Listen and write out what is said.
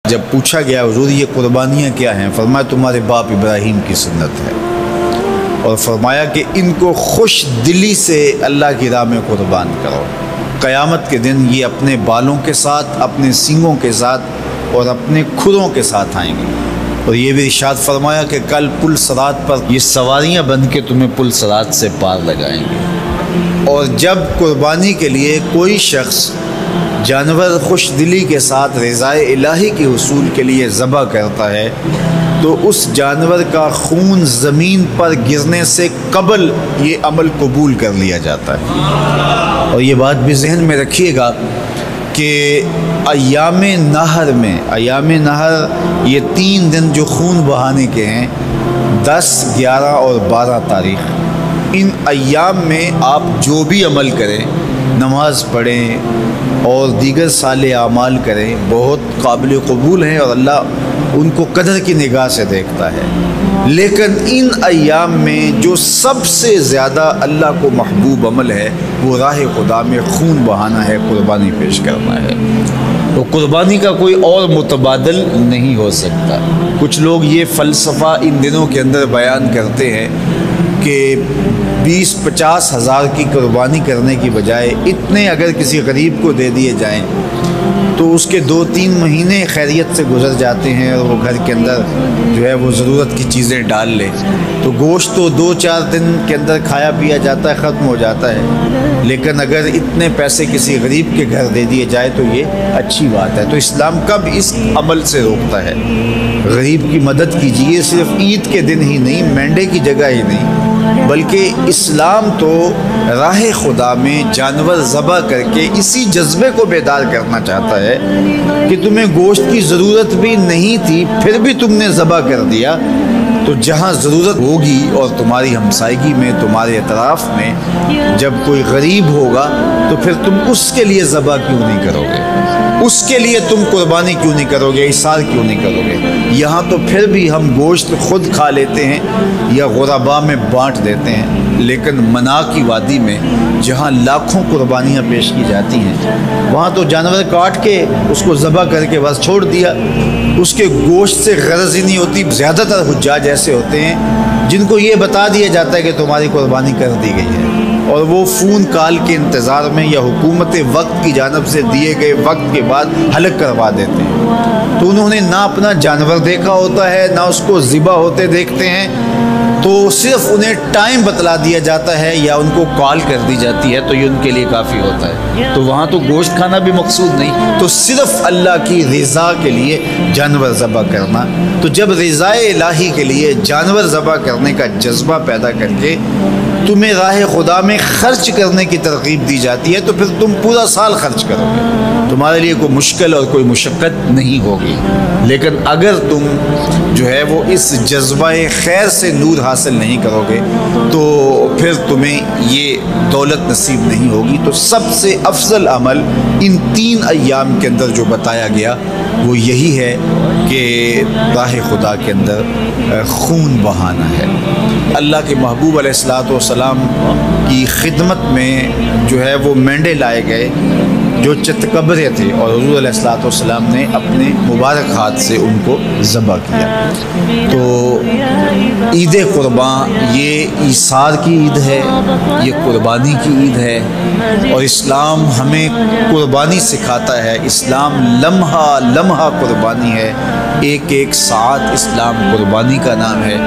جب پوچھا گیا حضور یہ قربانیاں کیا ہیں، فرمایا تمہارے باپ ابراہیم کی سنت ہے، اور فرمایا کہ ان کو خوش دلی سے اللہ کی راہ میں قربان کرو۔ قیامت کے دن یہ اپنے بالوں کے ساتھ، اپنے سینگوں کے ساتھ اور اپنے کھروں کے ساتھ آئیں گے، اور یہ بھی ارشاد فرمایا کہ کل پل صراط پر یہ سواریاں بن کے تمہیں پل صراط سے پار لگائیں گے۔ اور جب قربانی کے لیے کوئی شخص جانور خوش دلی کے ساتھ رضائے الہی کے حصول کے لیے ذبح کرتا ہے تو اس جانور کا خون زمین پر گرنے سے قبل یہ عمل قبول کر لیا جاتا ہے۔ اور یہ بات بھی ذہن میں رکھیے گا کہ ایام نحر میں، ایام نحر یہ 3 دن جو خون بہانے کے ہیں، 10، 11 اور 12 تاریخ، ان ایام میں آپ جو بھی عمل کریں، نماز پڑھیں اور دیگر صالح اعمال کریں، بہت قابل قبول ہیں اور اللہ ان کو قدر کی نگاہ سے دیکھتا ہے۔ لیکن ان ایام میں جو سب سے زیادہ اللہ کو محبوب عمل ہے وہ راہ خدا میں خون بہانا ہے، قربانی پیش کرنا ہے۔ تو قربانی کا کوئی اور متبادل نہیں ہو سکتا۔ کچھ لوگ یہ فلسفہ ان دنوں کے اندر بیان کرتے ہیں کہ 20-50 ہزار کی قربانی کرنے کی بجائے اتنے اگر کسی غریب کو دے دیے جائیں تو اس کے 2-3 مہینے خیریت سے گزر جاتے ہیں، اور وہ گھر کے اندر جو ہے وہ ضرورت کی چیزیں ڈال لے تو گوشت تو 2-4 دن کے اندر کھایا پیا جاتا ہے، ختم ہو جاتا ہے۔ لیکن اگر اتنے پیسے کسی غریب کے گھر دے دیے جائے تو یہ اچھی بات ہے۔ تو اسلام کب اس عمل سے روکتا ہے؟ غریب کی مدد کیجیے، صرف عید کے دن ہی نہیں، مینڈے کی جگہ ہی نہیں، بلکہ اسلام تو راہ خدا میں جانور ذبح کر کے اسی جذبے کو بیدار کرنا چاہتا ہے کہ تمہیں گوشت کی ضرورت بھی نہیں تھی پھر بھی تم نے ذبح کر دیا، تو جہاں ضرورت ہوگی اور تمہاری ہمسائیگی میں، تمہارے اطراف میں جب کوئی غریب ہوگا تو پھر تم اس کے لیے ذبح کیوں نہیں کرو گے؟ اس کے لیے تم قربانی کیوں نہیں کرو گے؟ اِثار کیوں نہیں کرو گے؟ یہاں تو پھر بھی ہم گوشت خود کھا لیتے ہیں یا غربا میں بانٹ دیتے ہیں، لیکن منا کی وادی میں جہاں لاکھوں قربانیاں پیش کی جاتی ہیں وہاں تو جانور کاٹ کے اس کو ذبح کر کے بس چھوڑ دیا، اس کے گوشت سے غرض ہی نہیں ہوتی۔ زیادہ تر حجاج ایسے ہوتے ہیں جن کو یہ بتا دیا جاتا ہے کہ تمہاری قربانی کر دی گئی ہے، اور وہ فون کال کے انتظار میں یا حکومت وقت کی جانب سے دیے گئے وقت کے بعد حلق کروا دیتے ہیں۔ تو انہوں نے نہ اپنا جانور دیکھا ہوتا ہے، نہ اس کو ذبح ہوتے دیکھتے ہیں، تو صرف انہیں ٹائم بتلا دیا جاتا ہے یا ان کو کال کر دی جاتی ہے تو یہ ان کے لیے کافی ہوتا ہے۔ تو وہاں تو گوشت کھانا بھی مقصود نہیں، تو صرف اللہ کی رضا کے لیے جانور ذبح کرنا۔ تو جب رضائے الہی کے لیے جانور ذبح کرنے کا جذبہ پیدا کر کے تمہیں راہ خدا میں خرچ کرنے کی ترغیب دی جاتی ہے تو پھر تم پورا سال خرچ کرو گے، تمہارے لیے کوئی مشکل اور کوئی مشقت نہیں ہوگی۔ لیکن اگر تم جو ہے وہ اس جذبہ خیر سے نور حاصل نہیں کرو گے تو پھر تمہیں یہ دولت نصیب نہیں ہوگی۔ تو سب سے افضل عمل ان 3 ایام کے اندر جو بتایا گیا وہ یہی ہے کہ راہ خدا کے اندر خون بہانا ہے۔ اللہ کے محبوب علیہ الصلوۃ والسلام کی خدمت میں جو ہے وہ مینڈے لائے گئے جو چتکبرے تھے، اور حضور علیہ الصلوۃ والسلام نے اپنے مبارک ہاتھ سے ان کو ذبح کیا۔ تو عید قرباں یہ ایثار کی عید ہے، یہ قربانی کی عید ہے، اور اسلام ہمیں قربانی سکھاتا ہے۔ اسلام لمحہ لمحہ قربانی ہے، ایک ایک ساعت اسلام قربانی کا نام ہے۔